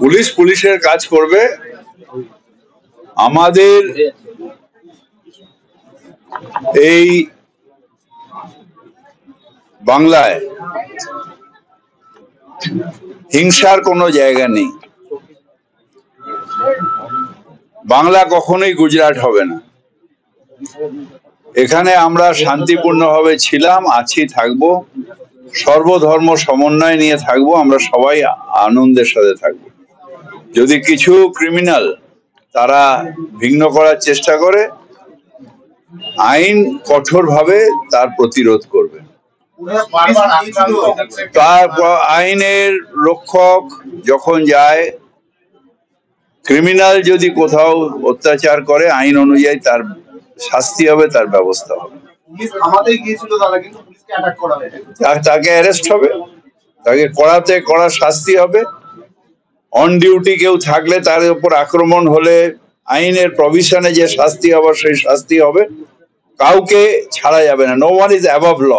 Police পুলিশের কাজ করবে। আমাদের এই বাংলায় হিংসার কোনো জায়গা নেই। বাংলা কখনোই গুজরাট হবে না। এখানে আমরা শান্তিপূর্ণভাবে ছিলাম, আছি, থাকবো। সর্বধর্ম সমন্বয় নিয়ে থাকবো। আমরা সবাই আনন্দের সাথে থাকবো। যদি কিছু ক্রিমিনাল তারা ভিন্ন করার চেষ্টা করে, আইন কঠোরভাবে তার প্রতিরোধ করবে। তার আইনের রক্ষক যখন যায়, ক্রিমিনাল যদি কোথাও অত্যাচার করে, আইন অনুযায়ী তার শাস্তি হবে, তার ব্যবস্থা হবে। তাকে অ্যারেস্ট হবে, তাকে কড়াতে কড়া শাস্তি হবে। অন ডিউটি কেউ থাকলে তার উপর আক্রমণ হলে আইনের প্রভিশনে যে শাস্তি হবে সেই শাস্তি হবে। কাউকে ছাড়া যাবে না। No one is above law.